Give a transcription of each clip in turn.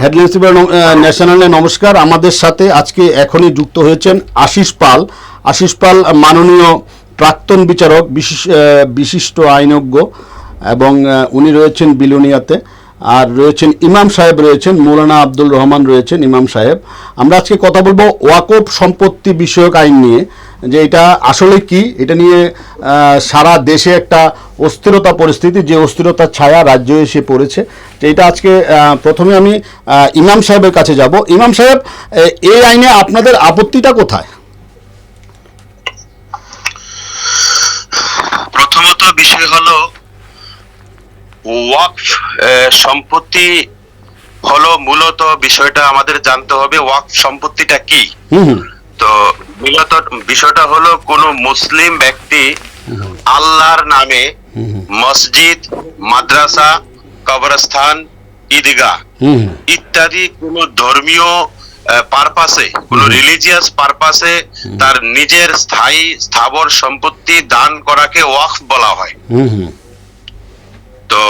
Headlines ন্যাশনালে নমস্কার। আমাদের সাথে আজকে এখনই যুক্ত হয়েছেন আশিস পাল। আশিস পাল মাননীয় প্রাক্তন বিচারক, বিশিষ্ট আইনজ্ঞ, এবং উনি রয়েছেন বিলোনিয়াতে। আর রয়েছেন ইমাম সাহেব, রয়েছেন মৌলানা আব্দুল রহমান, রয়েছেন ইমাম সাহেব। আমরা আজকে কথা বলবো ওয়াকফ সম্পত্তি বিষয়ক আইন নিয়ে, যে এটা আসলে কি, এটা নিয়ে সারা দেশে একটা অস্থিরতা পরিস্থিতি, যে অস্থিরতার ছায়া রাজ্যে এসে পড়েছে। তো এটা আজকে প্রথমে আমি ইমাম সাহেবের কাছে যাব। ইমাম সাহেব, এই আইনে আপনাদের আপত্তিটা কোথায়? প্রথমত বিষয় হলো ওয়াকফ সম্পত্তি হলো মূলত বিষয়টা আমাদের জানতে হবে ওয়াকফ সম্পত্তিটা কি। তো মূলত বিষয়টা হলো কোন মুসলিম ব্যক্তি আল্লাহর নামে মসজিদ, মাদ্রাসা, কবরস্থান, ঈদগাহ ইত্যাদি কোন ধর্মীয় পারপাসে, কোন রিলিজিয়াস পারপাসে তার নিজের স্থায়ী স্থাবর সম্পত্তি দান করাকে ওয়াকফ বলা হয়। তো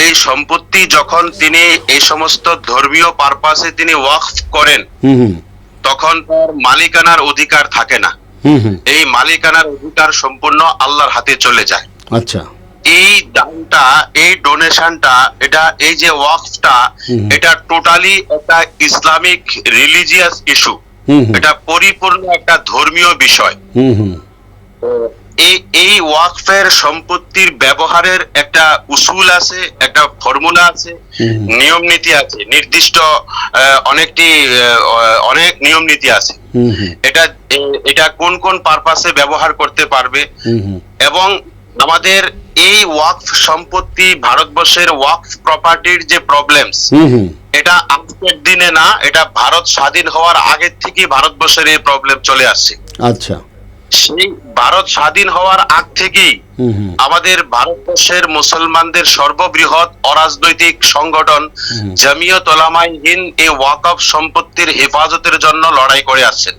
এই সম্পত্তি যখন তিনি এই সমস্ত ধর্মীয় পারপাসে তিনি ওয়াকফ করেন, তখন তার মালিকানার অধিকার থাকে না। এই মালিকানার অধিকার সম্পূর্ণ আল্লাহর হাতে চলে যায়। আচ্ছা, এই দানটা, এই ডোনেশনটা, এটা এই যে ওয়াকফটা, এটা টোটালি একটা ইসলামিক রিলিজিয়াস ইস্যু। এটা পরিপূর্ণ একটা ধর্মীয় বিষয়। এই ওয়াকফের সম্পত্তির ব্যবহারের একটা উসুল আছে, একটা ফর্মুলা আছে, নিয়ম নীতি আছে, নির্দিষ্ট অনেক নিয়ম নীতি আছে। এটা কোন কোন পারপাসে ব্যবহার করতে পারবে, এবং আমাদের এই ওয়াকফ সম্পত্তি, ভারতবর্ষের ওয়াকফ প্রপার্টির যে প্রবলেমস, এটা আজকের দিনে না, এটা ভারত স্বাধীন হওয়ার আগের থেকে ভারতবর্ষের এই প্রবলেম চলে আসছে। আচ্ছা, সেই ভারত স্বাধীন হওয়ার আগ থেকেই আমাদের ভারতবর্ষের মুসলমানদের সর্ববৃহৎ অরাজনৈতিক সংগঠন জামিয়াত উলামায়ে হিন্দ এই ওয়াকফ সম্পত্তির হেফাজতের জন্য লড়াই করে আসছেন।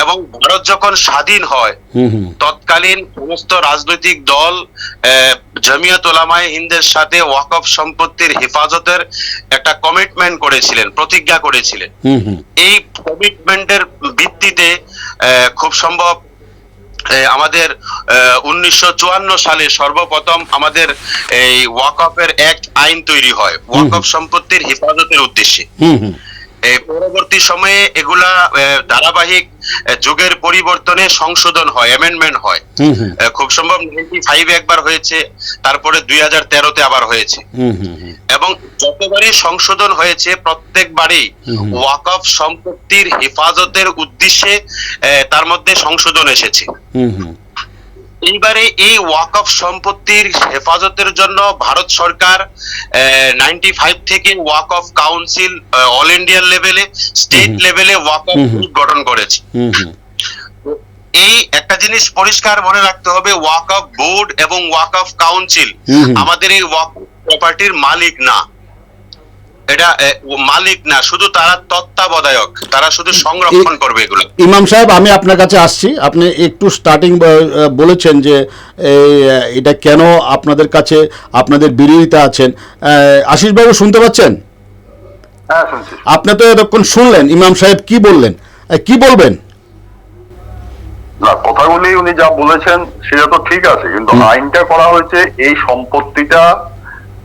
এবং ভারত যখন স্বাধীন হয়, তৎকালীন সমস্ত রাজনৈতিক দল জামিয়াত উলামায়ে হিন্দের সাথে ওয়াকফ সম্পত্তির হেফাজতের একটা কমিটমেন্ট করেছিলেন, প্রতিজ্ঞা করেছিলেন। এই কমিটমেন্টের ভিত্তিতে খুব সম্ভব আমাদের 1954 সালে সর্বপ্রথম আমাদের এই ওয়াকফের অ্যাক্ট আইন তৈরি হয় ওয়াকফ সম্পত্তির হেফাজতের উদ্দেশ্যে। পরবর্তী সময়ে এগুলা ধারাবাহিক যুগের পরিবর্তনে সংশোধন হয়, অ্যামেন্ডমেন্ট হয়। খুব সম্ভব 95 একবার হয়েছে, তারপরে 2013-তে আবার হয়েছে। এবং যতবারই সংশোধন হয়েছে, প্রত্যেকবারই ওয়াকফ সম্পত্তির হেফাজতের উদ্দেশ্যে তার মধ্যে সংশোধন এসেছে। এইবারে এই ওয়াকফ সম্পত্তির হেফাজতের জন্য ভারত সরকার 95 থেকে ওয়াকফ কাউন্সিল অল ইন্ডিয়ান লেভেলে, স্টেট লেভেলে ওয়াকফ গ্রুপ গঠন করেছে। এই একটা জিনিস পরিষ্কার মনে রাখতে হবে, ওয়াকফ বোর্ড এবং ওয়াকফ কাউন্সিল আমাদের এই ওয়াকফ প্রপার্টির মালিক না। এটা মালিক না, শুধু তারা তত্ত্বাবধায়ক, তারা শুধু সংরক্ষণ করবে এগুলো। ইমাম সাহেব, আমি আপনার কাছে আসছি। আপনি একটু স্টার্টিং বলেছেন যে এটা কেন আপনাদের কাছে আপনাদের বিরোধিতা আছেন। আশিস বাবু শুনতে পাচ্ছেন? হ্যাঁ, শুনছি। আপনি তো এতক্ষণ শুনলেন ইমাম সাহেব কি বললেন, কি বলবেন? না, কথাগুলি উনি যা বলেছেন সেটা তো ঠিক আছে, কিন্তু আইনটা করা হয়েছে এই সম্পত্তিটা,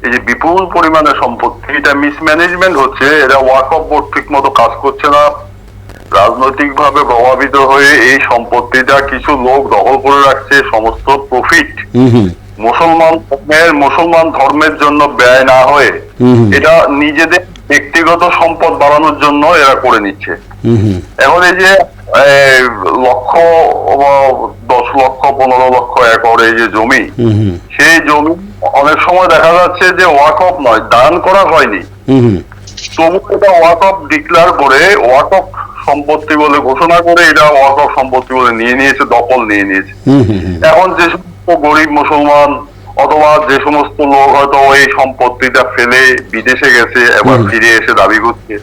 এই যে বিপুল পরিমাণে সম্পত্তি, এটা মিসম্যানেজমেন্ট হচ্ছে। এটা ওয়াকফ বোর্ড ঠিক মতো কাজ করছে না, রাজনৈতিক ভাবে প্রভাবিত হয়ে এই সম্পত্তিটা কিছু লোক দখল করে রাখছে। সমস্ত প্রফিট মুসলমান ধর্মের জন্য ব্যয় না হয়ে এটা নিজেদের ব্যক্তিগত সম্পদ বাড়ানোর জন্য এরা করে নিচ্ছে। এখন এই যে লক্ষ, 10 লক্ষ, 15 লক্ষ একর এই যে জমি, সেই জমি অনেক সময় দেখা যাচ্ছে যে ওয়াকফ নয়, দান করা হয়নি, তবু এটা ওয়াকফ ডিক্লেয়ার করে, ওয়াকফ সম্পত্তি বলে ঘোষণা করে এটা ওয়াকফ সম্পত্তি বলে নিয়ে নিয়েছে, দখল নিয়ে নিয়েছে। এখন যে সমস্ত গরিব মুসলমান অথবা যে সমস্ত লোক হয়তো এই সম্পত্তিটা ফেলে বিদেশে গেছে, এবার ফিরে এসে দাবি করছে,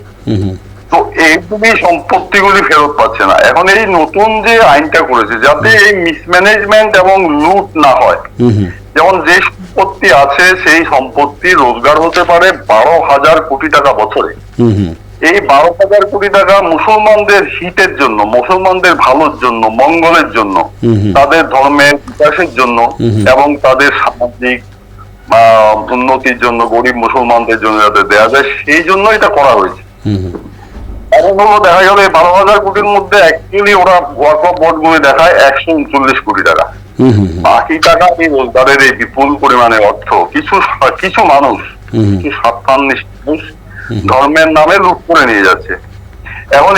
তো এইগুলি সম্পত্তিগুলি ফেরত পাচ্ছে না। এখন এই নতুন যে আইনটা করেছে, যাতে এই মিসম্যানেজমেন্ট এবং লুট না হয়, যেমন যে সম্পত্তি সম্পত্তি আছে সেই সম্পত্তি রোজগার হতে পারে 12,000 কোটি টাকা বছরে। এই 12,000 কোটি টাকা মুসলমানদের হিতের জন্য, মুসলমানদের ভালোর জন্য, মঙ্গলের জন্য, তাদের ধর্মের বিকাশের জন্য এবং তাদের সামাজিক উন্নতির জন্য, গরিব মুসলমানদের জন্য যাতে দেওয়া যায় সেই জন্য এটা করা হয়েছে। এখন হলো দেখা গেল এই 12,000 কোটির মধ্যে অ্যাকচুয়ালি ওরা ওয়াকফ বোর্ড গুলি দেখায় 139 কোটি টাকা। বাকি টাকা এই রোজগারের এই বিপুল পরিমাণে অর্থ কিছু মানুষ, কিছু স্বার্থান্বেষী মানুষ ধর্মের নামে লুট করে নিয়ে যাচ্ছে। এখন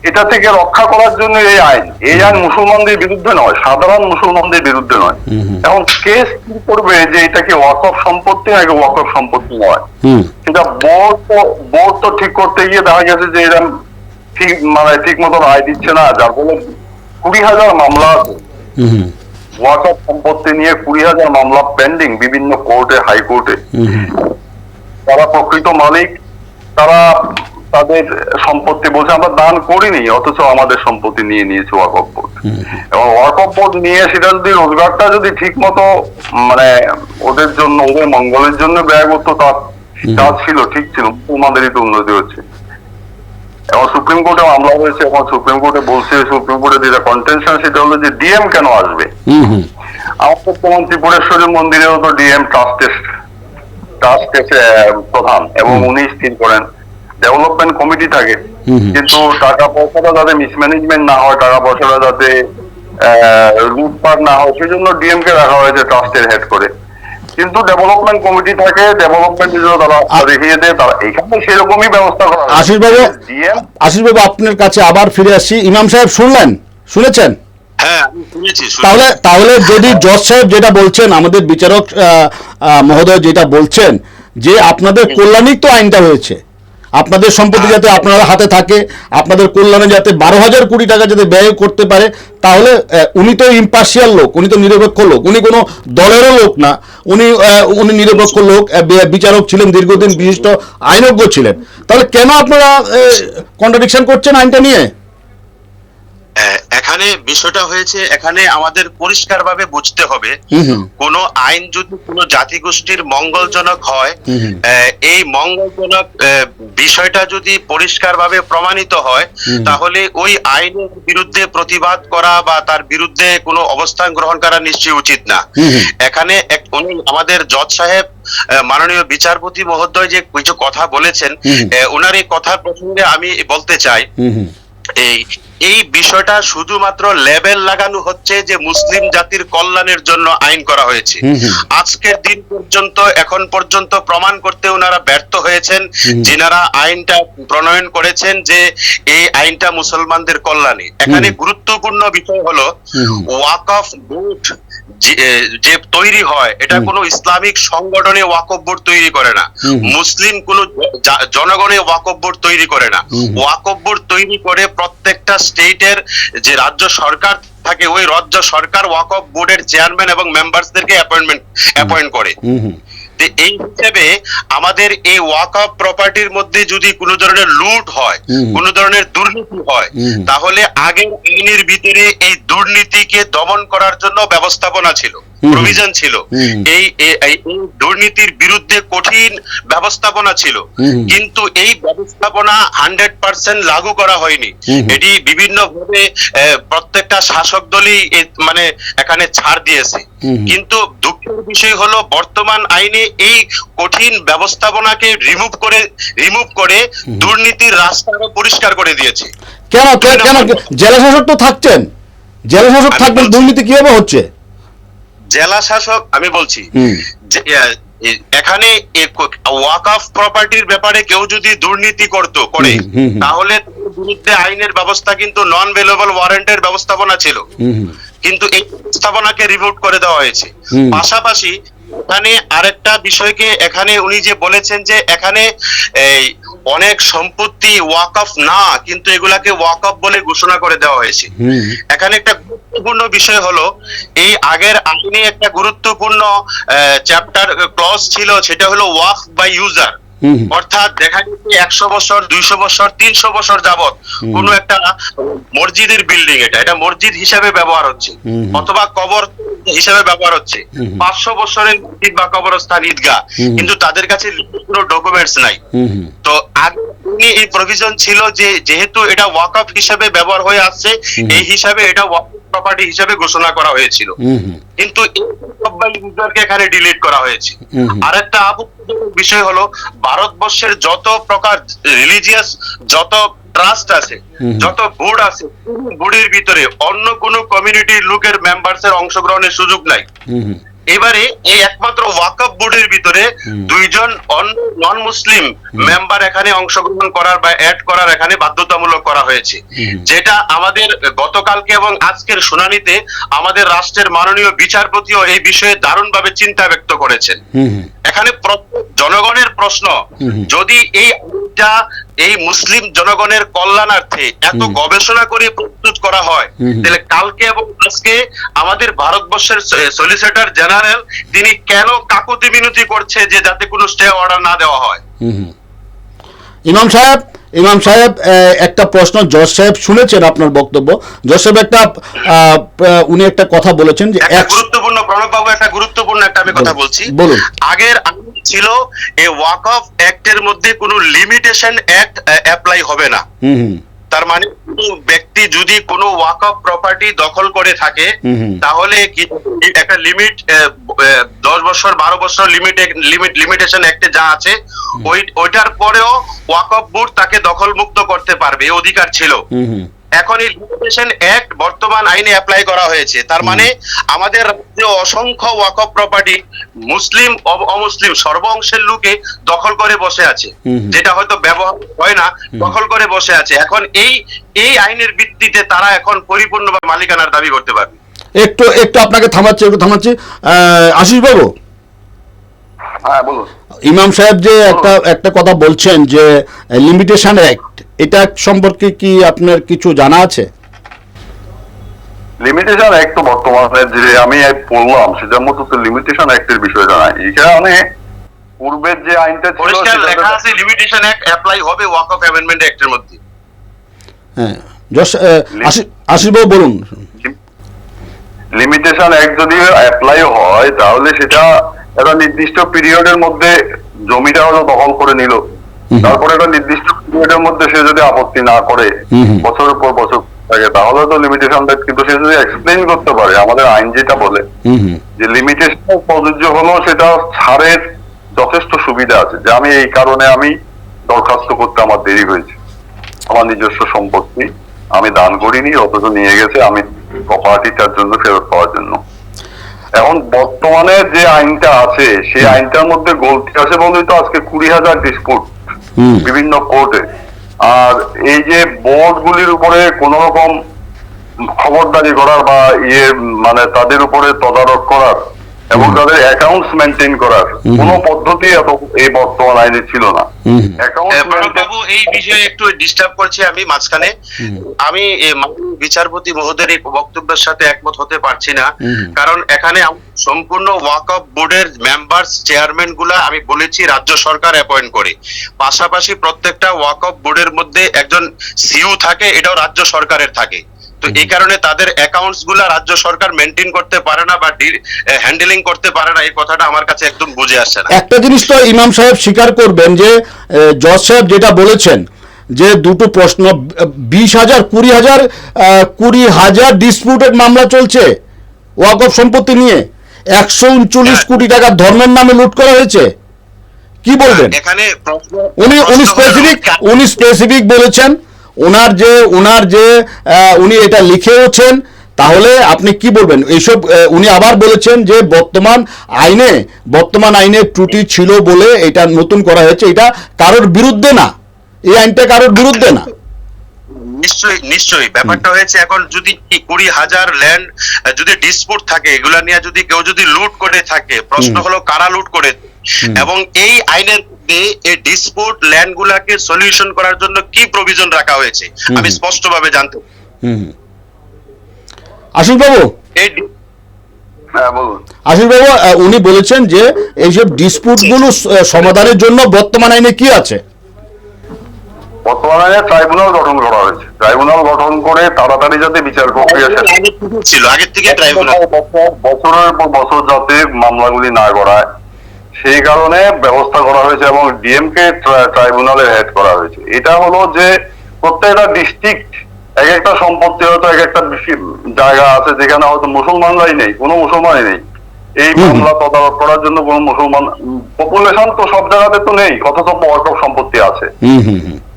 এটা থেকে রক্ষা করার জন্য এই আইন মুসলমানদের বিরুদ্ধে নয়, সাধারণ মুসলমানদের বিরুদ্ধে নয়। এখন কেস কি করবে যে এটা কি ওয়াকফ সম্পত্তি নাকি ওয়াকফ সম্পত্তি নয়, সেটা বোর্ড তো ঠিক করতে গিয়ে দেখা গেছে যে এরকম ঠিক মতো রায় দিচ্ছে না, যার ফলে 20,000 মামলা আছে ওয়াকফ সম্পত্তি নিয়ে, 20,000 মামলা পেন্ডিং বিভিন্ন কোর্টে, হাইকোর্টে। তারা প্রকৃত মালিক, তারা তাদের সম্পত্তি বলছে আমরা দান করিনি, অথচ আমাদের সম্পত্তি নিয়ে নিয়েছে ওয়াকফ বোর্ড। এবং ওয়াকফ বোর্ড নিয়ে সেটা যদি রোজগারটা যদি ঠিক মতো ওদের জন্য, ওদের মঙ্গলের জন্য ব্যয় করতো, তার কাজ ছিল, ঠিক ছিল, মুসলমানদেরই তো উন্নতি হচ্ছে। এখন সুপ্রিম কোর্টে মামলা হয়েছে, এখন সুপ্রিম কোর্টে বলছে, সুপ্রিম কোর্টে যেটা কন্টেনশন সেটা হলো যে ডিএম কেন আসবে। আমাদের যেমন ত্রিপুরেশ্বরী মন্দিরেও তো ডিএম ট্রাস্টের প্রধান, এবং উনি স্থির করেন, ডেভেলপমেন্ট কমিটি থাকে, কিন্তু টাকা পয়সাটা যাতে মিসম্যানেজমেন্ট না হয়, টাকা পয়সাটা যাতে লুটপাট না হয়, সেই জন্য ডিএম কে রাখা হয়েছে ট্রাস্টের হেড করে। কিন্তু ডেভেলপমেন্ট কমিটি থাকে, ডেভেলপমেন্ট তারা দেখিয়ে দেয়, তারা এখানে সেরকমই ব্যবস্থা করা। আশিস বাবু আপনার কাছে আবার ফিরে আসছি। ইমাম সাহেব শুনেছেন? তাহলে যদি জজ সাহেব যেটা বলছেন, আমাদের বিচারক মহোদয় যেটা বলছেন যে আপনাদের কল্যাণিক তো আইনটা হয়েছে, আপনাদের সম্পত্তি যাতে আপনার হাতে থাকে, আপনাদের কল্যাণে যাতে 12,000 কোটি টাকা যাতে ব্যয় করতে পারে, তাহলে উনি তো ইম্পার্শিয়াল লোক, উনি তো নিরপেক্ষ লোক, উনি কোনো দলেরও লোক না, উনি নিরপেক্ষ লোক, বিচারক ছিলেন, দীর্ঘদিন বিশিষ্ট আইনজ্ঞ ছিলেন। তাহলে কেন আপনারা কন্ট্রাডিকশন করছেন আইনটা নিয়ে? এখানে বিষয়টা হয়েছে, এখানে আমাদের পরিষ্কারভাবে বুঝতে হবে, কোন আইন যদি কোন জাতিগোষ্ঠীর মঙ্গলজনক হয়, এই মঙ্গলজনক বিষয়টা যদি পরিষ্কারভাবে প্রমাণিত হয়, তাহলে ওই আইনের বিরুদ্ধে প্রতিবাদ করা বা তার বিরুদ্ধে কোনো অবস্থান গ্রহণ করা নিশ্চয়ই উচিত না। এখানে উনি আমাদের জজ সাহেব, মাননীয় বিচারপতি মহোদয় যে কিছু কথা বলেছেন, ওনার এই কথার প্রসঙ্গে আমি বলতে চাই, এই বিষয়টা শুধুমাত্র লেবেল লাগানো হচ্ছে যে মুসলিম জাতির কল্যাণের জন্য আইন করা হয়েছে। আজকের দিন পর্যন্ত, এখন পর্যন্ত প্রমাণ করতে ওনারা ব্যর্থ হয়েছেন, যিনারা আইনটা প্রণয়ন করেছেন, যে এই আইনটা মুসলমানদের কল্যাণে। এখানে গুরুত্বপূর্ণ বিষয় হলো ওয়াকফ বোর্ড যে তৈরি হয়, এটা কোনো ইসলামিক সংগঠনে ওয়াকফ বোর্ড তৈরি করে না, মুসলিম কোন জনগণে ওয়াকফ বোর্ড তৈরি করে না। ওয়াকফ বোর্ড তৈরি করে প্রত্যেকটা স্টেটের যে রাজ্য সরকার থাকে, ওই রাজ্য সরকার ওয়াকফ বোর্ডের চেয়ারম্যান এবং মেম্বারসদেরকে অ্যাপয়েন্ট করে। এই হিসেবে আমাদের এই ওয়াকফ প্রপার্টির মধ্যে যদি কোনো ধরনের লুট হয়, কোনো ধরনের দুর্নীতি হয়, তাহলে আগের আইনের ভিতরে এই দুর্নীতিকে দমন করার জন্য ব্যবস্থাপনা ছিল, প্রভিশন ছিল, এই দুর্নীতির বিরুদ্ধে কঠিন ব্যবস্থাপনা ছিল, কিন্তু এই ব্যবস্থাপনা 100% লাগু করা হয়নি। এটি বিভিন্ন ভাবে প্রত্যেকটা শাসক দলই মানে এখানে ছাড় দিয়েছে। কিন্তু দুঃখের বিষয় হলো বর্তমান আইনে এই কঠিন ব্যবস্থাপনাকে রিমুভ করে দুর্নীতির রাস্তা পরিষ্কার করে দিয়েছে। কেন জেলা শাসক তো থাকছেন, জেলা শাসক থাকবেন, দুর্নীতি কিভাবে হচ্ছে? জেলা শাসক, আমি বলছি এখানে ওয়াকফ প্রপার্টির ব্যাপারে কেউ যদি দুর্নীতি করে, তাহলে বিরুদ্ধে আইনের ব্যবস্থা কিন্তু নন ভেলেবল ওয়ারেন্টের ব্যবস্থাপনা ছিল, কিন্তু এই ব্যবস্থাপনাকে রিমুভ করে দেওয়া হয়েছে। পাশাপাশি এখানে আরেকটা বিষয়কে এখানে উনি যে বলেছেন যে এখানে এই অনেক সম্পত্তি ওয়াকফ না, কিন্তু এগুলাকে ওয়াকফ বলে ঘোষণা করে দেওয়া হয়েছে। এখানে একটা গুরুত্বপূর্ণ বিষয় হলো, এই আগের আইনে একটা গুরুত্বপূর্ণ চ্যাপ্টার ক্লজ ছিল, সেটা হলো ওয়াকফ বাই ইউজার। অর্থাৎ দেখা যাচ্ছে 100 বছর, 200 বছর, 300 বছর যাবত কোন একটা মসজিদের বিল্ডিং, এটা মসজিদ হিসাবে ব্যবহার হচ্ছে, অথবা কবর হিসেবে ব্যবহার হচ্ছে। 500 বছরের মসজিদ বা কবরস্থান, ঈদগাহ, কিন্তু তাদের কাছে কোনো ডকুমেন্টস নাই। তো আগে এই প্রভিশন ছিল যে যেহেতু এটা ওয়াকফ হিসেবে ব্যবহার হয়ে আসছে, এই হিসাবে এটা ওয়াকফ প্রপার্টি হিসেবে ঘোষণা করা হয়েছিল, কিন্তু এখানে ডিলিট করা হয়েছে। আরেকটা আপত্তিজনক বিষয় হলো, ভারতবর্ষের যত প্রকার রিলিজিয়াস যত ট্রাস্ট আছে, যত বোর্ড আছে, বোর্ডের ভিতরে অন্য কোন কমিউনিটির লোকের মেম্বারস এর অংশগ্রহণের সুযোগ নাই। এবারে এই একমাত্র ওয়াকফ বোর্ডের ভিতরে 2 জন নন মুসলিম মেম্বার এখানে অংশগ্রহণ করার বা অ্যাড করার এখানে বাধ্যতামূলক করা হয়েছে, যেটা আমাদের গতকালকে এবং আজকের শুনানিতে আমাদের রাষ্ট্রের মাননীয় বিচারপতিও এই বিষয়ে দারুণভাবে চিন্তা ব্যক্ত করেছেন। এখানে জনগণের প্রশ্ন, যদি এই মুসলিম জনগণের কল্যাণার্থে এত গবেষণা করে প্রস্তুত করা হয়, তাহলে কালকে এবং আজকে আমাদের ভারতবর্ষের সলিসিটর জেনারেল তিনি কেন কাকুতি মিনতি করছে যে যাতে কোনো স্টে অর্ডার না দেওয়া হয়? ইমাম সাহেব একটা প্রশ্ন, জজ সাহেব শুনেছেন আপনার বক্তব্য। জজ সাহেব উনি একটা কথা বলেছেন যে গুরুত্বপূর্ণ, প্রণববাবু একটা গুরুত্বপূর্ণ আমি কথা বলছি। বলুন। আগের ছিল এই ওয়াকফ অ্যাক্টের মধ্যে কোনো লিমিটেশন অ্যাক্ট অ্যাপ্লাই হবে না। তার মানে কোনো ব্যক্তি যদি কোনো ওয়াকফ প্রপার্টি দখল করে থাকে, তাহলে একটা লিমিট 10 বছর 12 বছর লিমিটেশন অ্যাক্টে যা আছে, ওইটার পরেও ওয়াকফ বোর্ড তাকে দখল মুক্ত করতে পারবে, এই অধিকার ছিল। এখন এই লিমিটেশন অ্যাক্ট বর্তমান আইনে অ্যাপ্লাই করা হয়েছে। তার মানে আমাদের রাজ্যে অসংখ্য ওয়াকফ প্রপার্টি মুসলিম অমুসলিম সর্ব অংশের লোকে দখল করে বসে আছে, যেটা হয়তো ব্যবহার হয় না, দখল করে বসে আছে। এখন এই আইনের ভিত্তিতে তারা এখন পরিপূর্ণভাবে মালিকানার দাবি করতে পারবে। একটু আপনাকে থামাচ্ছি আশিস বাবু। হ্যাঁ বলুন। ইমাম সাহেব যে একটা কথা বলছেন যে লিমিটেশন অ্যাক্ট, এটা সম্পর্কে কি আপনার কিছু জানা আছে? লিমিটেশন অ্যাক্ট তো বর্তমানে যে আমি পড়লাম সেটার মতো তো লিমিটেশন অ্যাক্টের বিষয় জানা। এখানে পূর্বের যে আইনটা ছিল লেখা আছে লিমিটেশন অ্যাক্ট অ্যাপ্লাই হবে ওয়াকফ অ্যামেন্ডমেন্ট অ্যাক্টের মধ্যে। হ্যাঁ, আশিস বাবু বলুন। লিমিটেশন অ্যাক্ট যদি অ্যাপ্লাই হয় তাহলে সেটা একটা নির্দিষ্ট পিরিয়ডের মধ্যে জমিটা হয়তো দখল করে নিল, তারপরে একটা নির্দিষ্ট পিরিয়ডের মধ্যে সে যদি আপত্তি না করে বছরের পর বছর থাকে, তাহলে তো লিমিটেশন অ্যাক্ট, কিন্তু সে যদি এক্সপ্লেইন করতে পারে, আমাদের আইন যেটা বলে যে লিমিটেশন প্রযোজ্য হলো, সেটা ছাড়ের যথেষ্ট সুবিধা আছে, যে আমি এই কারণে আমি দরখাস্ত করতে আমার দেরি হয়েছে, আমার নিজস্ব সম্পত্তি আমি দান করিনি, অথচ নিয়ে গেছে আমি প্রপার্টিটার জন্য ফেরত পাওয়ার জন্য। এখন বর্তমানে যে আইনটা আছে সেই আইনটার মধ্যে গলতি আছে বলেই তো আজকে 20,000 ডিসপুট বিভিন্ন কোর্টে। আর এই যে বোর্ড গুলির উপরে কোন রকম খবরদারি করার বা মানে তাদের উপরে তদারক করার এবং তাদের অ্যাকাউন্টস মেনটেন করার কোন পদ্ধতি এই বর্তমান আইনে ছিল না। বাবু এই বিষয়ে একটু ডিস্টার্ব করছি আমি মাঝখানে। আমি বিচারপতি মহোদয়ের এই বক্তব্যের সাথে একমত হতে পারছি না, কারণ এখানে সম্পূর্ণ ওয়াকফ বোর্ডের মেম্বারস চেয়ারম্যান গুলা আমি বলেছি রাজ্য সরকার অ্যাপয়েন্ট করে, পাশাপাশি প্রত্যেকটা ওয়াকফ বোর্ডের মধ্যে একজন সিইও থাকে, এটাও রাজ্য সরকারের থাকে। তো এই কারণে তাদের অ্যাকাউন্টস গুলা রাজ্য সরকার মেনটেন করতে পারে না বা হ্যান্ডেলিং করতে পারে না, এই কথাটা আমার কাছে একদম বুঝে আসছে না। একটা জিনিস তো ইমাম সাহেব স্বীকার করবেন যে জজ সাহেব যেটা বলেছেন যে দুটো প্রশ্ন, 20,000 20,000 ডিসপিউটেড মামলা চলছে ওয়াকফ সম্পত্তি নিয়ে, 139 কোটি টাকা ধর্মের নামে লুট করা হয়েছে। কি বলবেন? এখানে উনি স্পেসিফিক বলেছেন, উনি এটা লিখেওছেন, তাহলে আপনি কি বলবেন এইসব? উনি আবার বলেছেন যে বর্তমান আইনে ত্রুটি ছিল বলে এটা নতুন করা হয়েছে, এটা কারোর বিরুদ্ধে না, এই আইনটা কারোর বিরুদ্ধে না। নিশ্চয়ই ব্যাপারটা হয়েছে, এখন যদি 20,000 ল্যান্ড যদি ডিসপুট থাকে, এগুলা নিয়ে যদি কেউ যদি লুট করে থাকে, প্রশ্ন হলো কারা লুট করে, এবং এই আইনের এই ডিসপুট ল্যান্ড গুলাকে সলিউশন করার জন্য কি প্রভিশন রাখা হয়েছে আমি স্পষ্টভাবে জানতে। আশিস বাবু, উনি বলেছেন যে এইসব ডিসপুট গুলো সমাধানের জন্য বর্তমান আইনে কি আছে? বর্তমানে ট্রাইব্যুনাল গঠন করা হয়েছে, ট্রাইব্যুনাল গঠন করে তাড়াতাড়ি যাতে বিচার প্রক্রিয়া শেষ ছিল আগের থেকে ট্রাইব্যুনাল বছরের পর বছর যাতে মামলাগুলি না গড়ায় সেই কারণে ব্যবস্থা করা হয়েছে এবং ডিএমকে ট্রাইব্যুনালে হেড করা হয়েছে। এটা হলো যে প্রত্যেকটা ডিস্ট্রিক্ট এক একটা সম্পত্তি হয়তো এক একটা জায়গা আছে যেখানে হয়তো মুসলমানরাই নেই, কোনো মুসলমানই নেই, এই মামলা তদারক করার জন্য কোনো মুসলমান পপুলেশন তো সব জায়গাতে তো নেই, অথচ ওয়াকফ সম্পত্তি আছে।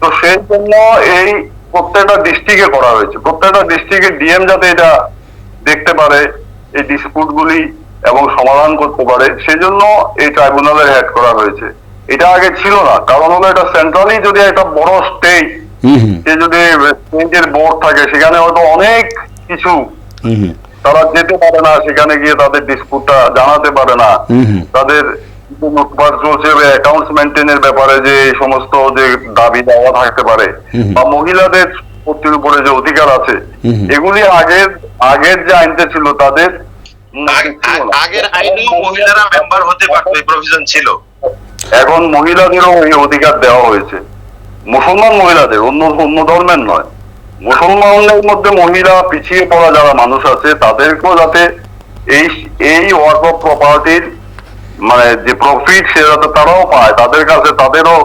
তো সেই জন্য এই প্রত্যেকটা ডিস্ট্রিক্টে করা হয়েছে, প্রত্যেকটা ডিস্ট্রিক্টে ডিএম যাতে এটা দেখতে পারে এই ডিসপিউট গুলি এবং সমাধান করতে পারে, সেজন্য এই ট্রাইব্যুনালের হেড করা হয়েছে। এটা আগে ছিল না, কারণ হলো এটা সেন্ট্রালি যদি একটা বড় স্টেট, সে যদি স্টেটের বোর্ড থাকে সেখানে হয়তো অনেক কিছু তারা যেতে পারে না, সেখানে গিয়ে তাদের ডিসপুটটা জানাতে পারে না, তাদের অ্যাকাউন্টস মেনটেনের ব্যাপারে যে এই সমস্ত যে দাবি দেওয়া থাকতে পারে বা মহিলাদের প্রতির উপরে যে অধিকার আছে, এগুলি আগের যে আইনটা ছিল তাদের আগের আইনেও মহিলারা মেম্বার হতে পারতো, এই প্রভিশন ছিল। এখন মহিলাদেরও এই অধিকার দেওয়া হয়েছে, মুসলমান মহিলাদের, অন্য ধর্মের নয়। মুসলমানদের মধ্যে মহিলা পিছিয়ে পড়া যারা মানুষ আছে তাদেরকেও যাতে এই ওয়াকফ প্রপার্টির মানে যে প্রফিট সে যাতে তারাও পায়, তাদের কাছে তাদেরও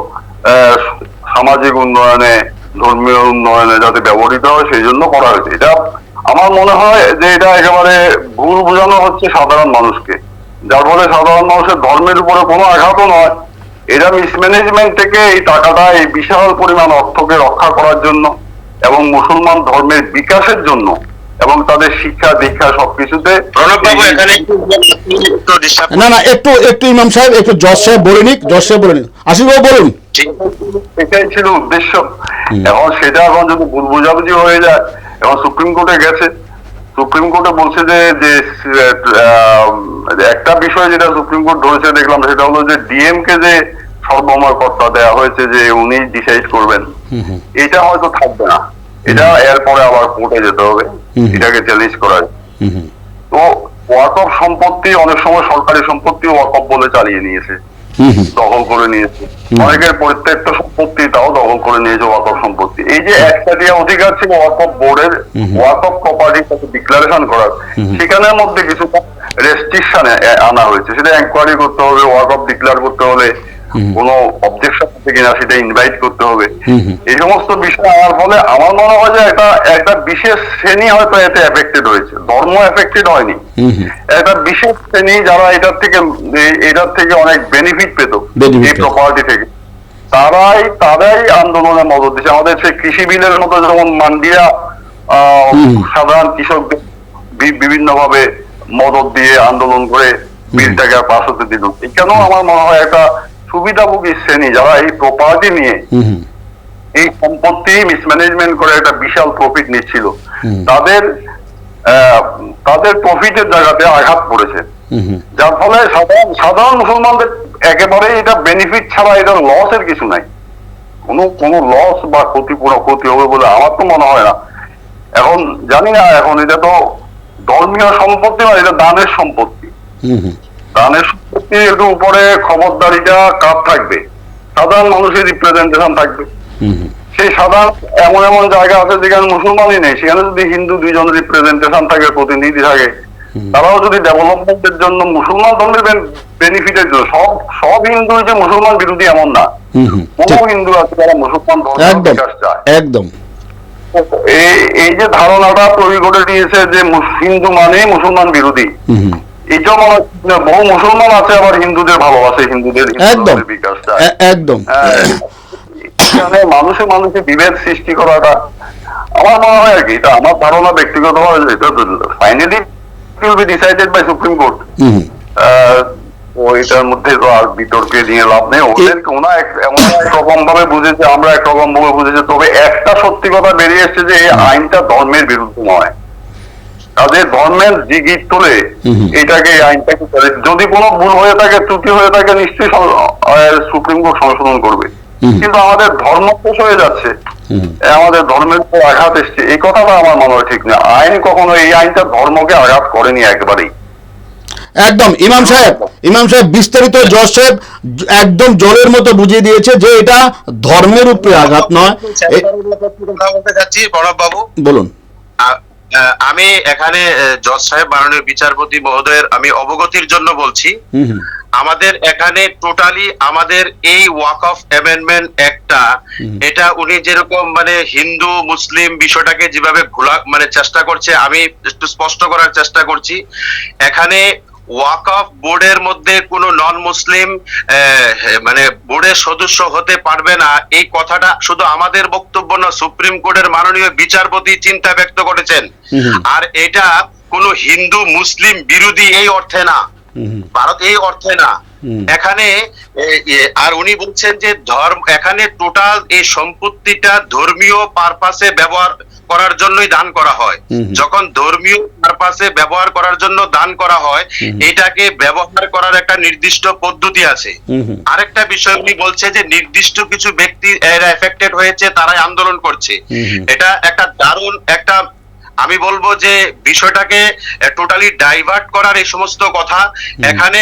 সামাজিক উন্নয়নে, ধর্মীয় উন্নয়নে যাতে ব্যবহৃত হয় সেই জন্য করা হয়েছে। এটা আমার মনে হয় যে এটা একেবারে ভুল বোঝানো হচ্ছে সাধারণ মানুষকে, যার ফলে সাধারণ মানুষের ধর্মের উপরে কোনো আঘাতও নয়। এটা মিসম্যানেজমেন্ট থেকে এই টাকাটা, এই বিশাল পরিমাণ অর্থকে রক্ষা করার জন্য এবং মুসলমান ধর্মের বিকাশের জন্য এবং তাদের শিক্ষা দীক্ষা সবকিছুতে। না না, একটু ইমাম সাহেব, একটু জজ সাহেব বলে নিক, আশিস বাবু বলুন। এটাই ছিল উদ্দেশ্য। এখন সেটা এখন যদি ভুল বোঝাবুঝি হয়ে যায়, এখন সুপ্রিম কোর্টে গেছে, সুপ্রিম কোর্টে বলছে যে একটা বিষয় যেটা সুপ্রিম কোর্ট ধরেছে দেখলাম, সেটা হলো যে ডিএম কে যে সর্বময় কর্তা দেওয়া হয়েছে যে উনি ডিসাইড করবেন, এটা হয়তো থাকবে না, এটা এরপরে আবার কোর্টে যেতে হবে, এটাকে চ্যালেঞ্জ করা। তো ওয়াকফ সম্পত্তি অনেক সময় সরকারি সম্পত্তি ওয়াকফ বলে চালিয়ে নিয়েছে, দখল করে নিয়েছে, অনেকের প্রত্যেকটা সম্পত্তি তাও দখল করে নিয়েছে ওয়াকফ সম্পত্তি। এই যে একচাটিয়া অধিকার ছিল ওয়াকফ বোর্ডের ওয়াকফ প্রপার্টির সাথে ডিক্লারেশন করার, সেখানের মধ্যে কিছু রেস্ট্রিকশন আনা হয়েছে, সেটা এনকোয়ারি করতে হবে, ওয়াকফ ডিক্লেয়ার করতে হলে কোনো অবজেকশন আছে কিনা সেটা ইনভাইট করতে হবে। এই সমস্ত বিষয় আনার ফলে আমার মনে হয় যে একটা বিশেষ শ্রেণী হয়তো এতে এফেক্টেড হয়েছে, ধর্ম এফেক্টেড হয়নি, একটা বিশেষ শ্রেণী যারা এটার থেকে অনেক বেনিফিট পেত এই প্রপার্টি থেকে, তারাই আন্দোলনে মদত দিচ্ছে। আমাদের সেই কৃষি বিলের মতো যেমন মান্ডিয়া সাধারণ কৃষকদের বিভিন্ন ভাবে মদত দিয়ে আন্দোলন করে বিলটাকে পাস হতে দিল, এখানেও আমার মনে হয় একটা সুবিধাভোগী শ্রেণী যারা এই প্রপার্টি নিয়ে এই সম্পত্তি মিসম্যানেজমেন্ট করে একটা বিশাল প্রফিট নিচ্ছিল, তাদের প্রফিটের জায়গাতে আঘাত পড়েছে, যার ফলে সাধারণ মুসলমানদের একেবারে এটা বেনিফিট ছাড়া এটা লসের কিছু নাই, কোনো লস বা ক্ষতি হবে বলে আমার তো মনে হয় না। এখন জানি না, এখন এটা তো ধর্মীয় সম্পত্তি না, এটা দানের সম্পত্তি, দানের সম্পত্তি একটু উপরে খবরদারিটা কার থাকবে, সাধারণ মানুষের রিপ্রেজেন্টেশন থাকবে। সেই সাধারণ এমন জায়গা আছে যেখানে মুসলমানই নেই, সেখানে যদি হিন্দু দুইজন রিপ্রেজেন্টেশন থাকে, প্রতিনিধি থাকে, তারাও যদি ডেভেলপমেন্টের জন্য মুসলমান ধর্মের বেনিফিটের জন্য, সব হিন্দু যে মুসলমান বিরোধী এমন না, বহু হিন্দু আছে যারা মুসলমান ধর্মের বিকাশ চায়। একদম এই যে ধারণাটা তৈরি করে দিয়েছে যে হিন্দু মানে মুসলমান বিরোধী, এটা মনে হয় বহু মুসলমান আছে আবার হিন্দুদের ভালোবাসে, হিন্দুদের বিকাশ চায়। একদম মানুষে বিভেদ সৃষ্টি করাটা আমার মনে হয় আর কি, এটা আমার ধারণা ব্যক্তিগত ভাবে, finally will be decided by supreme court. ওইটার মধ্যে তো আর বিতর্কে নিয়ে লাভ নেই, ওনা এমন একরকম ভাবে বুঝেছে, আমরা একরকম ভাবে বুঝেছি। তবে একটা সত্যি কথা বেরিয়ে এসছে যে এই আইনটা ধর্মের বিরুদ্ধে নয়, তাদের ধর্মের জিগির তোলে এটাকে, এই আইনটাকে যদি কোনো ভুল হয়ে থাকে, ত্রুটি হয়ে থাকে, নিশ্চয়ই সুপ্রিম কোর্ট সংশোধন করবে, কিন্তু আমাদের ধর্ম শেষ হয়ে যাচ্ছে, আমাদের ধর্মের উপর আঘাত এসছে, এই কথাটা আমার মনে হয় ঠিক না। আইন কখনো, এই আইনটা ধর্মকে আঘাত করেনি একেবারেই। একদম ইমাম সাহেব বিস্তারিত জজ সাহেব একদম জলের মতো বুঝিয়ে দিয়েছে যে এটা ধর্মের উপরে আঘাত নয়। কথা বলতে চাচ্ছি প্রণব বাবু, বলুন। আমি এখানে জজ সাহেব মাননীয় বিচারপতি মহোদয়ের আমি অবগতির জন্য বলছি, আমাদের এখানে টোটালি আমাদের এই ওয়াকফ অ্যামেন্ডমেন্ট একটা, এটা উনি যেরকম মানে হিন্দু মুসলিম বিষয়টাকে যেভাবে ঘোলা মানে চেষ্টা করছে, আমি একটু স্পষ্ট করার চেষ্টা করছি। এখানে ওয়াকফ বোর্ডের মধ্যে কোনো নন মুসলিম মানে বোর্ডের সদস্য হতে পারবে না, এই কথাটা শুধু আমাদের বক্তব্য না, সুপ্রিম কোর্টের মাননীয় বিচারপতি চিন্তা ব্যক্ত করেছেন। আর এটা কোনো হিন্দু মুসলিম বিরোধী এই অর্থে না, ভারত এই অর্থে না। এখানে আর উনি বলছেন যে এখানে টোটাল এই সম্পত্তিটা ধর্মীয় পারপাসে ব্যবহার করার জন্যই দান করা হয়। যখন ধর্মীয় পারপাসে ব্যবহার করার জন্য দান করা হয়, এটাকে ব্যবহার করার একটা নির্দিষ্ট পদ্ধতি আছে। আরেকটা বিষয় উনি বলছে যে নির্দিষ্ট কিছু ব্যক্তি এরা এফেক্টেড হয়েছে, তারাই আন্দোলন করছে। এটা একটা দারুণ একটা, আমি বলবো যে বিষয়টাকে টোটালি ডাইভার্ট করার এই সমস্ত কথা। এখানে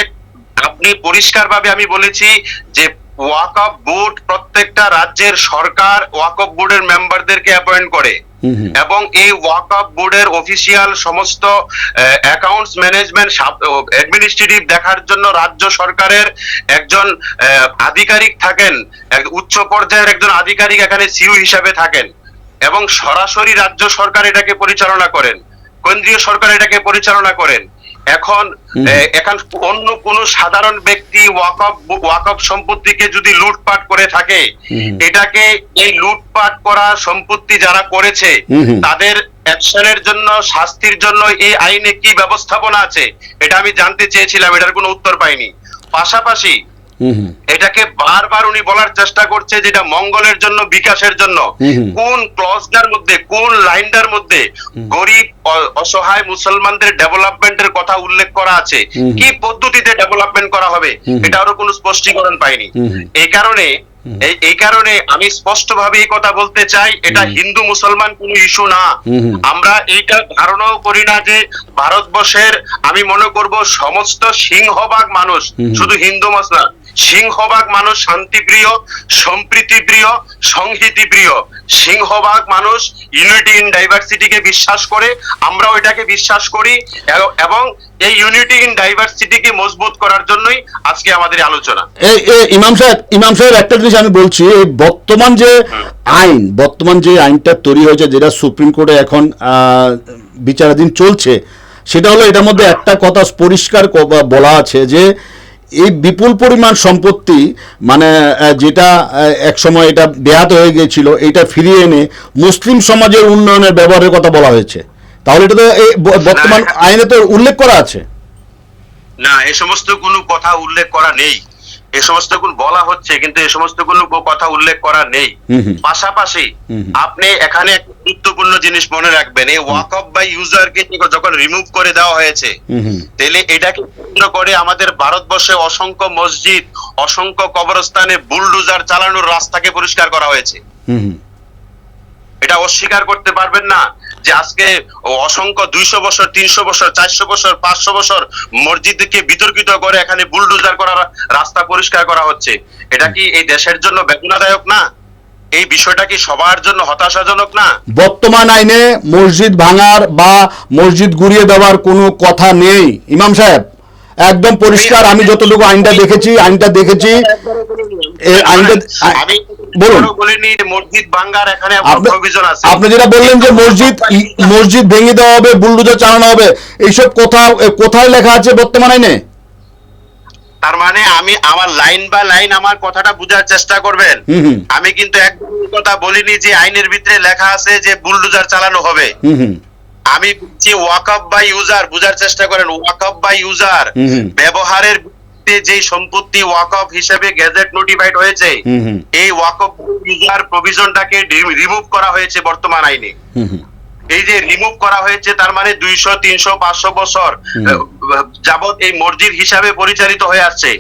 আপনি পরিষ্কারভাবে আমি বলেছি যে ওয়াকফ বোর্ড প্রত্যেকটা রাজ্যের সরকার ওয়াকফ বোর্ডের মেম্বারদেরকে অ্যাপয়েন্ট করে, এবং এই ওয়াকফ বোর্ডের অফিসিয়াল সমস্ত অ্যাকাউন্টস ম্যানেজমেন্ট অ্যাডমিনিস্ট্রেটিভ দেখার জন্য রাজ্য সরকারের একজন আধিকারিক থাকেন, উচ্চ পর্যায়ের একজন আধিকারিক এখানে সিইও হিসাবে থাকেন, এবং সরাসরি রাজ্য সরকার এটাকে পরিচালনা করেন, কেন্দ্রীয় সরকার এটাকে পরিচালনা করেন। এখন অন্য কোন সাধারণ ব্যক্তি ওয়াকফ সম্পত্তিকে যদি লুটপাট করে থাকে, এটাকে এই লুটপাট করা সম্পত্তি যারা করেছে তাদের অ্যাকশনের জন্য, শাস্তির জন্য এই আইনে কি ব্যবস্থাপনা আছে, এটা আমি জানতে চেয়েছিলাম, এটার কোনো উত্তর পাইনি। পাশাপাশি এটাকে বারবার উনি বলার চেষ্টা করছে যেটা মঙ্গলের জন্য, বিকাশের জন্য। কোন ক্লজটার মধ্যে, কোন লাইনটার মধ্যে গরিব অসহায় মুসলমানদের ডেভেলপমেন্টের কথা উল্লেখ করা আছে, কি পদ্ধতিতে ডেভেলপমেন্ট করা হবে, এটা আরো কোনো স্পষ্টীকরণ পাইনি। এই কারণে আমি স্পষ্টভাবে এই কথা বলতে চাই, এটা হিন্দু মুসলমান কোন ইস্যু না। আমরা এইটা ধারণাও করি না যে ভারতবর্ষের, আমি মনে করব সমস্ত সিংহভাগ মানুষ, শুধু হিন্দু মুসলমান, সিংহভাগ মানুষ শান্তিপ্রিয়, সম্প্রীতিপ্রিয়, সংহতিপ্রিয়। সিংহভাগ মানুষ ইউনিটি ইন ডাইভার্সিটিকে বিশ্বাস করে, আমরাও এটাকে বিশ্বাস করি, এবং এই ইউনিটি ইন ডাইভার্সিটিকে মজবুত করার জন্যই আজকে আমাদের আলোচনা। ইমাম সাহেব একটা জিনিস আমি বলছি, এই বর্তমান যে আইনটা তৈরি হয়েছে, যেটা সুপ্রিম কোর্টে এখন বিচারাধীন চলছে, সেটা হলো এটার মধ্যে একটা কথা পরিষ্কার বলা আছে যে এই বিপুল পরিমাণ সম্পত্তি মানে যেটা এক সময় এটা বেহাত হয়ে গিয়েছিল, এটা ফিরিয়ে এনে মুসলিম সমাজের উন্নয়নের ব্যবহারের কথা বলা হয়েছে। তাহলে এটা তো এই বর্তমান আইনে তো উল্লেখ করা আছে না? এ সমস্ত কোনো কথা উল্লেখ করা নেই, এ সমস্ত কোন বলা হচ্ছে, কিন্তু এ সমস্ত কোনো কথা উল্লেখ করা নেই। পাশাপাশি আপনি এখানে একটা গুরুত্বপূর্ণ জিনিস মনে রাখবেন, এই ওয়াকফ বাই ইউজারকে যখন রিমুভ করে দেওয়া হয়েছে, তাহলে এটাকে কেন্দ্র করে আমাদের ভারতবর্ষে অসংখ্য মসজিদ, অসংখ্য কবরস্থানে বুলডোজার চালানোর রাস্তাকে পরিষ্কার করা হয়েছে। এটা অস্বীকার করতে পারবেন না যে আজকে অসংখ্য 200 বছর, 300 বছর, 400 বছর, 500 বছর মসজিদকে বিতর্কিত করে এখানে বুলডোজার করার রাস্তা পরিষ্কার করা হচ্ছে। এটা কি এই দেশের জন্য বেদনাদায়ক না? এই বিষয়টা কি সবার জন্য হতাশাজনক না? বর্তমান আইনে মসজিদ ভাঙার বা মসজিদ গুড়িয়ে দেওয়ার কোনো কথা নেই ইমাম সাহেব, একদম পরিষ্কার। আমি যতটুকু আইনটা দেখেছি বলুন। মসজিদ ভাঙার এখানে প্রভিশন আছে। আপনি যেটা বললেন যে মসজিদ ভেঙে দেওয়া হবে, বুলডোজার চালানো হবে, এইসব কোথায় লেখা আছে বর্তমান আইনে? তার মানে আমি আমার লাইন বা লাইন আমার কথাটা বুঝার চেষ্টা করবেন। আমি কিন্তু একদম কথা বলিনি যে আইনের ভিতরে লেখা আছে যে বুলডোজার চালানো হবে। আমি বলছি ওয়াকফ বাই ইউজার, বুঝার চেষ্টা করেন। ওয়াকফ বাই ইউজার ব্যবহারের যে সম্পত্তি ওয়াকফ হিসেবে গেজেট নোটিফাইড হয়েছে, এই ওয়াকফ ইউজার প্রভিশনটাকে রিমুভ করা হয়েছে বর্তমান আইনে। এই যে রিমুভ করা হয়েছে, তার মানে 200, 300, 500 বছর যাবত এই মসজিদ হিসাবে পরিচালিত হয়ে আসছে।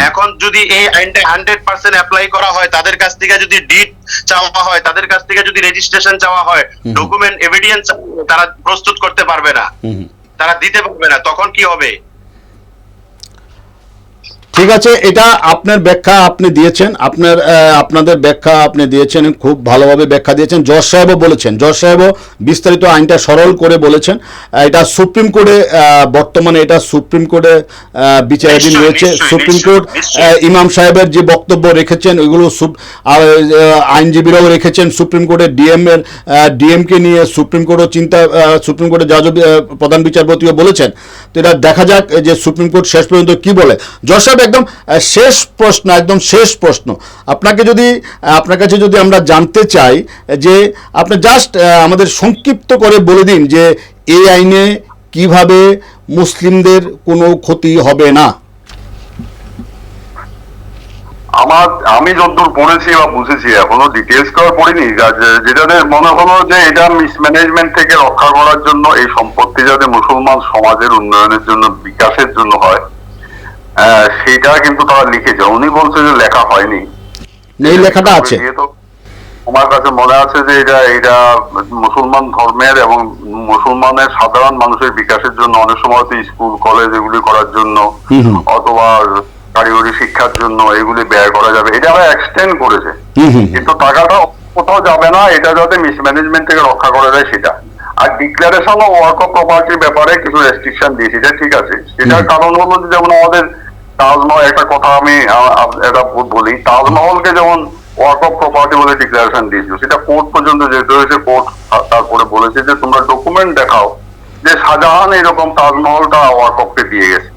এখন যদি এই আইনটা 100% অ্যাপ্লাই করা হয়, তাদের কাছ থেকে যদি ডিড চাওয়া হয়, তাদের কাছ থেকে যদি রেজিস্ট্রেশন চাওয়া হয়, ডকুমেন্ট এভিডেন্স তারা প্রস্তুত করতে পারবে না, তারা দিতে পারবে না, তখন কি হবে? ঠিক আছে, এটা আপনার ব্যাখ্যা আপনি দিয়েছেন, আপনাদের ব্যাখ্যা আপনি দিয়েছেন, খুব ভালোভাবে ব্যাখ্যা দিয়েছেন। জজ সাহেবও বলেছেন, জজ সাহেবও বিস্তারিত আইনটা সরল করে বলেছেন। এটা সুপ্রিম কোর্টে বর্তমানে এটা সুপ্রিম কোর্টে বিচারাধীন নিশ্চয়ই, রয়েছে। নিশ্চয়ই, সুপ্রিম নিশ্চয়ই, কোর্ট নিশ্চয়ই। ইমাম সাহেবের যে বক্তব্য রেখেছেন ওইগুলো আইনজীবীরাও রেখেছেন। সুপ্রিম কোর্টের ডিএমকে নিয়ে সুপ্রিম কোর্টের জাজ প্রধান বিচারপতিও বলেছেন। তো এটা দেখা যাক যে সুপ্রিম কোর্ট শেষ পর্যন্ত কি বলে। জজ সাহেব, একদম শেষ প্রশ্ন আপনার কাছে যদি আমরা জানতে চাই যে আপনি জাস্ট আমাদের সংক্ষিপ্ত করে বলে দিন যে এই আইনে কিভাবে মুসলিমদের কোনো ক্ষতি হবে না। আমি যতদূর পড়েছি বা বুঝেছি, এখনো ডিটেলস করে পড়িনি, যেটাতে মনে হলো যে এটা মিসম্যানেজমেন্ট থেকে রক্ষা করার জন্য, এই সম্পত্তি যাতে মুসলমান সমাজের উন্নয়নের জন্য, বিকাশের জন্য হয়, সেটা কিন্তু তারা লিখেছে। উনি বলছে যে লেখা হয়নি, এই লেখাটা আছে। আমার কাছে মনে আছে যে এটা মুসলমান ধর্মের এবং মুসলমানের সাধারণ মানুষের বিকাশের জন্য, অনেক সময় তো স্কুল কলেজ এগুলি করার জন্য অথবা কারিগরি শিক্ষার জন্য এগুলি ব্যয় করা যাবে, এটা আবার এক্সটেন্ড করেছে। কিন্তু টাকাটা কোথাও যাবে না, এটা যাতে মিসম্যানেজমেন্ট থেকে রক্ষা করা যায় সেটা। আর ডিক্লারেশন ও ওয়ার্ক অফ প্রপার্টির ব্যাপারে কিছু রেস্ট্রিকশন দিয়েছে, এটা ঠিক আছে। সেটার কারণ হলো যে যেমন আমাদের তাজমহল, একটা কথা আমি এটা বলি, তাজমহলকে যেমন ওয়ার্ক অফ প্রপার্টি বলে ডিক্লারেশন দিয়েছিল, সেটা কোর্ট পর্যন্ত যেতে হয়েছে। কোর্ট তারপরে বলেছে যে তোমরা ডকুমেন্ট দেখাও যে শাহজাহান এরকম তাজমহলটা ওয়ার্ক অফকে দিয়ে গেছে।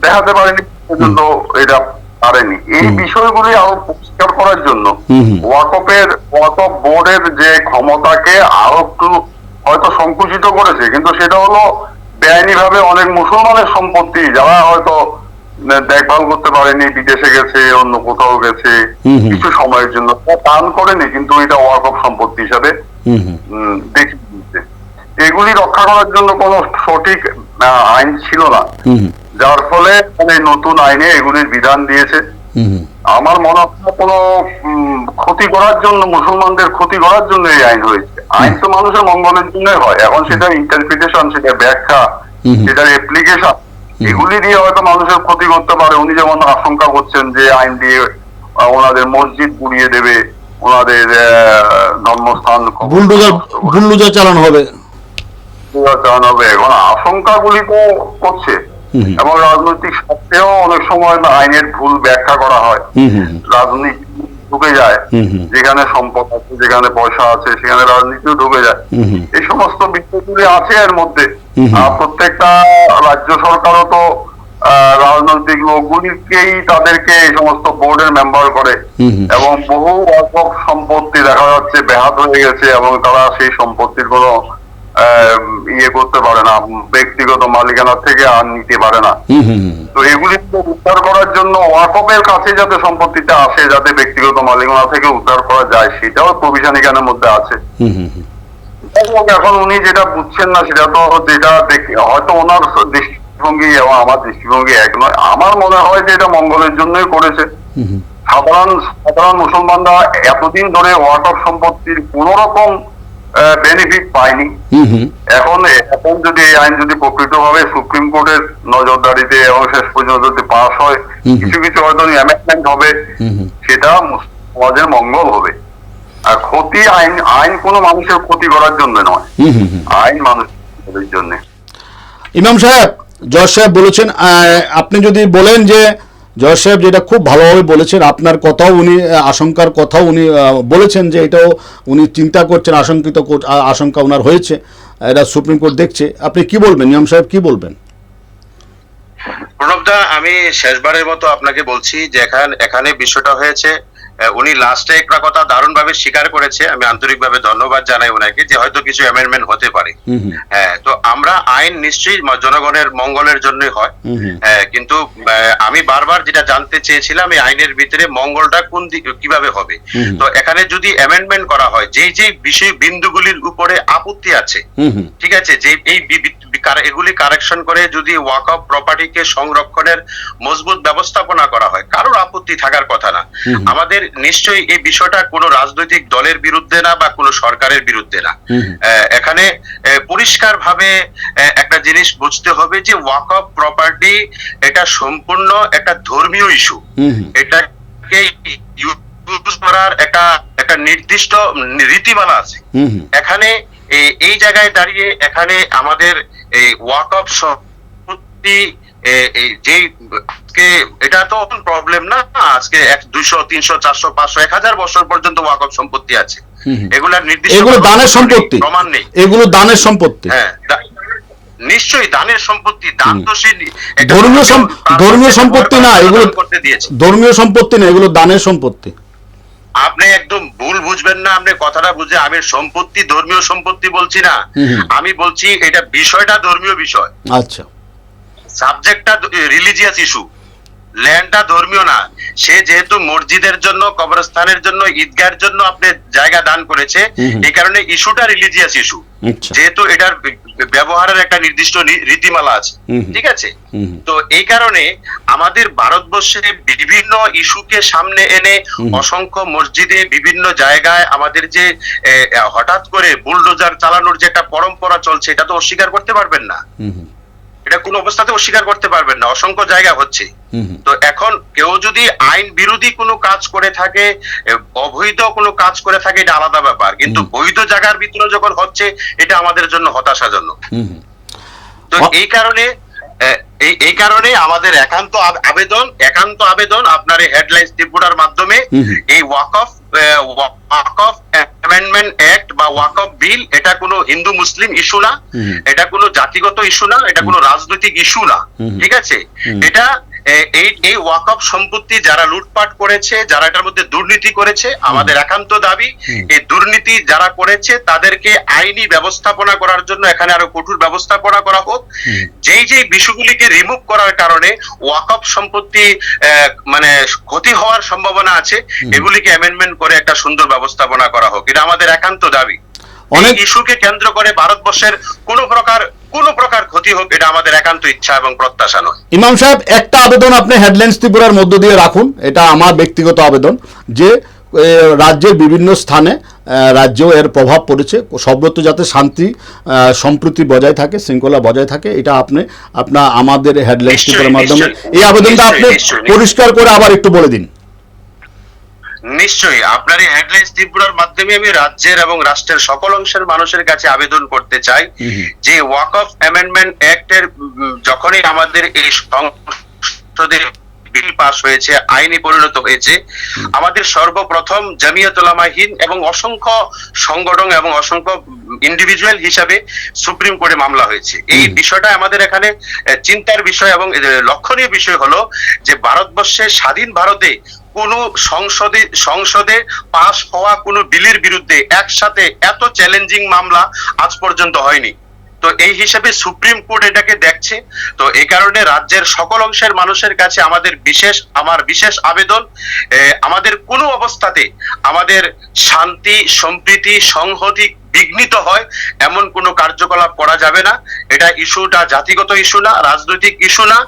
দেখাতে পারেনি পর্যন্ত, এটা পারেনি। এই বিষয়গুলি আরো পরিষ্কার করার জন্য ওয়াকফ বোর্ডের যে ক্ষমতাকে আরো একটু হয়তো সংকুচিত করেছে, কিন্তু সেটা হলো বেআইনি ভাবে অনেক মুসলমানের সম্পত্তি যারা হয়তো দেখভাল করতে পারেনি, বিদেশে গেছে, অন্য কোথাও গেছে কিছু সময়ের জন্য, দান করেনি, কিন্তু এটা ওয়াকফ সম্পত্তি হিসাবে দেখে দিচ্ছে। এগুলি রক্ষা করার জন্য কোনো সঠিক আইন ছিল না, যার ফলে নতুন আইনে এগুলির বিধান দিয়েছে। আমার মনে হয় কোনো ক্ষতি করার জন্য, মুসলমানদের ক্ষতি করার জন্য এই আইন হয়েছে। আইন তো মানুষের মঙ্গলের জন্যই হয়, এখন সেটা ইন্টারপ্রিটেশন, সেটা ব্যাখ্যা, সেটার অ্যাপ্লিকেশন, এগুলি দিয়ে হয়তো মানুষের ক্ষতি করতে পারে। উনি যেমন আশঙ্কা করছেন যে আইন দিয়ে ওনাদের মসজিদ পুড়িয়ে দেবে, ওনাদের ধর্মস্থান বুলডোজার চালানো হবে। এখন আশঙ্কাগুলি তো করছে, এবং রাজনৈতিক স্বার্থেও অনেক সময় আইনের ভুল ব্যাখ্যা করা হয়, রাজনীতি ঢুকে যায়, যেখানে সম্পদ আছে, যেখানে পয়সা আছে, সেখানে রাজনীতিও ঢুকে যায়। এই সমস্ত বিষয়গুলি আছে এর মধ্যে। প্রত্যেকটা রাজ্য সরকারও তো রাজনৈতিক লোকগুলিকেই তাদেরকে এই সমস্ত বোর্ডের মেম্বার করে, এবং বহু ওয়াকফ সম্পত্তি দেখা যাচ্ছে ব্যাহত হয়ে গেছে, এবং তারা সেই সম্পত্তির কোনো করতে পারে না, ব্যক্তিগত মালিকানা থেকে আর নিতে পারে না। তো এগুলি উদ্ধার করার জন্য ওয়াকফের কাছে যাতে সম্পত্তিটা আসে, যাতে ব্যক্তিগত মালিকানা থেকে উদ্ধার করা যায়, সেটাও প্রভিশন এখানের মধ্যে আছে। এখন উনি যেটা বুঝছেন না, সেটা তো যেটা হয়তো ওনার দৃষ্টিভঙ্গি এবং আমার দৃষ্টিভঙ্গি এক নয়। আমার মনে হয় যে এটা মঙ্গলের জন্যই করেছে। সাধারণ মুসলমানরা এতদিন ধরে ওয়াকফ সম্পত্তির কোন রকম বেনিফিট পায়নি। এখন যদি এই আইন যদি প্রকৃতভাবে সুপ্রিম কোর্টের নজরদারিতে এবং শেষ পর্যন্ত যদি পাস হয়, কিছু কিছু হয়তো অ্যামেন্ডমেন্ট হবে, সেটা সমাজের মঙ্গল হবে। আর ক্ষতি, আইন কোনো মানুষের ক্ষতি করার জন্য নয়, আইন মানুষের জন্য। ইমাম সাহেব, জজ সাহেব বলেছেন, আপনি যদি বলেন যে জজ সাহেব যেটা খুব ভালোভাবে বলেছেন, আপনার কথাও উনি, আশঙ্কার কথাও উনি বলেছেন যে এটাও উনি চিন্তা করছেন, আশঙ্কা ওনার হয়েছে, এটা সুপ্রিম কোর্ট দেখছে। আপনি কি বলবেন ইমাম সাহেব, কি বলবেন? প্রণবদা, আমি শেষবারের মতো আপনাকে বলছি যে এখানে বিষয়টা হয়েছে, উনি লাস্টে একটা কথা দারুণভাবে স্বীকার করেছে, আমি আন্তরিকভাবে ধন্যবাদ জানাই ওনাকে, যে হয়তো কিছু অ্যামেন্ডমেন্ট হতে পারে। হ্যাঁ, তো আমরা আইন নিশ্চয়ই জনগণের মঙ্গলের জন্যই হয়, কিন্তু আমি বারবার যেটা জানতে চেয়েছিলাম এই আইনের ভিতরে মঙ্গলটা কোন দিকে কিভাবে হবে। তো এখানে যদি অ্যামেন্ডমেন্ট করা হয়, যেই বিষয় বিন্দুগুলির উপরে আপত্তি আছে, ঠিক আছে, যে এই এগুলি কারেকশন করে যদি ওয়াকফ প্রপার্টিকে সংরক্ষণের মজবুত ব্যবস্থাপনা করা হয়, কারোর আপত্তি থাকার কথা না। আমাদের নিশ্চয়ই এই বিষয়টা কোনো রাজনৈতিক দলের বিরুদ্ধে না বা কোনো সরকারের বিরুদ্ধে না। এখানে পরিষ্কার ভাবে একটা জিনিস বুঝতে হবে যে ওয়াকফ প্রপার্টি এটা সম্পূর্ণ একটা ধর্মীয় ইস্যু। এটাকে ইউজ করার একটা নির্দিষ্ট রীতিমালা আছে। এখানে এই জায়গায় দাঁড়িয়ে এখানে আমাদের এই ওয়াকফ সম্পত্তি এটা তো প্রবলেম না। আজকে 200, 300, 400, 500, 1000 বছর পর্যন্ত ওয়াকফ সম্পত্তি আছে। এগুলার নির্দিষ্ট এগুলো দানের সম্পত্তি, প্রমাণ নেই। এগুলো দানের সম্পত্তি। হ্যাঁ, নিশ্চয়ই দানের সম্পত্তি। দান তো সে ধর্মীয় সম্পত্তি না, এগুলো করতে দিয়েছে। ধর্মীয় সম্পত্তি না, এগুলো দানের সম্পত্তি। আপনি একদম ভুল বুঝবেন না, আপনি কথাটা বুঝে। আমি সম্পত্তি ধর্মীয় সম্পত্তি বলছি না, আমি বলছি এটা বিষয়টা ধর্মীয় বিষয়। আচ্ছা, সাবজেক্টটা রিলিজিয়াস ইস্যু, ল্যান্ডটা ধর্মীয় না। সে যেহেতু মসজিদের জন্য, কবরস্থানের জন্য, ঈদগাহের জন্য আপনি জায়গা দান করেছে, এই কারণে ইস্যুটা রিলিজিয়াস ইস্যু। যেহেতু এটার ব্যবহারের একটা নির্দিষ্ট রীতিমালা আছে, ঠিক আছে? তো এই কারণে আমাদের ভারতবর্ষে বিভিন্ন ইস্যুকে সামনে এনে অসংখ্য মসজিদে বিভিন্ন জায়গায় আমাদের যে হঠাৎ করে বুলডোজার চালানোর যে একটা পরম্পরা চলছে, এটা তো অস্বীকার করতে পারবেন না। এটা কোন অবস্থাতে অস্বীকার করতে পারবেন না, অসংখ্য জায়গা হচ্ছে। তো এখন কেউ যদি আইন বিরোধী কোনো কাজ করে থাকে, অবৈধ কোনো কাজ করে থাকে, এটা আলাদা ব্যাপার। কিন্তু বৈধ জায়গার ভিতরে যখন হচ্ছে, এটা আমাদের জন্য হতাশাজনক। তো এই কারণে আমাদের একান্ত আবেদন আপনার এই হেডলাইন্স ত্রিপুরার মাধ্যমে এই ওয়াকফ অ্যামেন্ডমেন্ট অ্যাক্ট বা ওয়াকফ বিল, এটা কোনো হিন্দু মুসলিম ইস্যু না, এটা কোনো জাতিগত ইস্যু না, এটা কোনো রাজনৈতিক ইস্যু না, ঠিক আছে? এটা এই ওয়াকফ সম্পত্তি যারা লুটপাট করেছে, যারা এটার মধ্যে দুর্নীতি করেছে, আমাদের একান্ত দাবি এই দুর্নীতি যারা করেছে তাদেরকে আইনি ব্যবস্থাপনা করার জন্য এখানে আরো কঠোর ব্যবস্থাপনা করা হোক। যেই বিষয়গুলিকে রিমুভ করার কারণে ওয়াকফ সম্পত্তি মানে ক্ষতি হওয়ার সম্ভাবনা আছে, এগুলিকে অ্যামেন্ডমেন্ট করে একটা সুন্দর ব্যবস্থাপনা করা হোক, এটা আমাদের একান্ত দাবি। অনেক ইস্যুকে কেন্দ্র করে ভারতবর্ষের কোন প্রকার ক্ষতি হোক, এটা আমাদের একান্ত ইচ্ছা এবং প্রত্যাশা নয়। ইমাম সাহেব, একটা আবেদন আপনি হেডলাইন্স ত্রিপুরার মধ্য দিয়ে রাখুন, এটা আমার ব্যক্তিগত আবেদন, যে রাজ্যের বিভিন্ন স্থানে রাজ্যেও এর প্রভাব পড়েছে, সর্বত্র যাতে শান্তি সম্প্রীতি বজায় থাকে, শৃঙ্খলা বজায় থাকে, এটা আপনার আমাদের হেডলাইন্স ত্রিপুরার মাধ্যমে এই আবেদনটা আপনি পরিষ্কার করে আবার একটু বলে দিন। নিশ্চয়ই আপনার এই হেডলাইন্স ত্রিপুরার মাধ্যমে আমি রাজ্যের এবং রাষ্ট্রের সকল অংশের মানুষের কাছে আবেদন করতে চাই যে ওয়াকফ অ্যামেন্ডমেন্ট অ্যাক্টের যখনই আমাদের এই সংসদে বিল পাস হয়েছে, আইনি পরিণত হয়েছে, আমাদের সর্বপ্রথম জামিয়াত উলামা হিন্দ এবং অসংখ্য সংগঠন এবং অসংখ্য ইন্ডিভিজুয়াল হিসাবে সুপ্রিম কোর্টে মামলা হয়েছে। এই বিষয়টা আমাদের এখানে চিন্তার বিষয় এবং লক্ষণীয় বিষয় হলো যে ভারতবর্ষের স্বাধীন ভারতে কোন সংসদে পাস হওয়া কোন বিলের বিরুদ্ধে একসাথে এত চ্যালেঞ্জিং মামলা আজ পর্যন্ত হয়নি। তো এই হিসেবে সুপ্রিম কোর্ট এটাকে দেখছে। তো এই কারণে রাজ্যের সকল অংশের মানুষের কাছে আমার বিশেষ আবেদন, আমাদের কোনো অবস্থাতে আমাদের শান্তি সম্প্রীতি সংহতি বিঘ্নিত হয় এমন কোনো কার্যকলাপ করা যাবে না। এটা ইস্যুটা জাতিগত ইস্যু না, রাজনৈতিক ইস্যু না,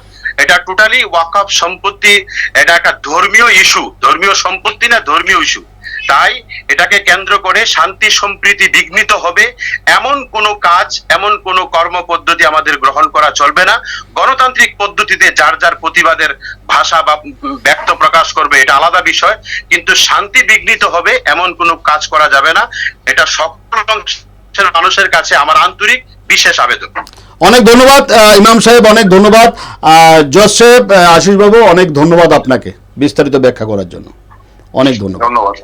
এটা টোটালি ওয়াকফ সম্পত্তি, এটা একটা ধর্মীয় ইস্যু, ধর্মীয় সম্পত্তি না, ধর্মীয় ইস্যু। তাই এটাকে কেন্দ্র করে শান্তি সম্প্রীতি বিঘ্নিত হবে এমন কোন কাজ, এমন কোন কর্ম পদ্ধতি আমাদের গ্রহণ করা চলবে না। গণতান্ত্রিক পদ্ধতিতে যার যার প্রতিবাদের ভাষা বা ব্যক্ত প্রকাশ করবে, এটা আলাদা বিষয়, কিন্তু শান্তি বিঘ্নিত হবে এমন কোন কাজ করা যাবে না। এটা সকল অংশের মানুষের কাছে আমার আন্তরিক বিশেষ আবেদন। অনেক ধন্যবাদ ইমাম সাহেব, অনেক ধন্যবাদ জজ সাহেব, আশিস বাবু, অনেক ধন্যবাদ আপনাকে বিস্তারিত ব্যাখ্যা করার জন্য, অনেক ধন্যবাদ।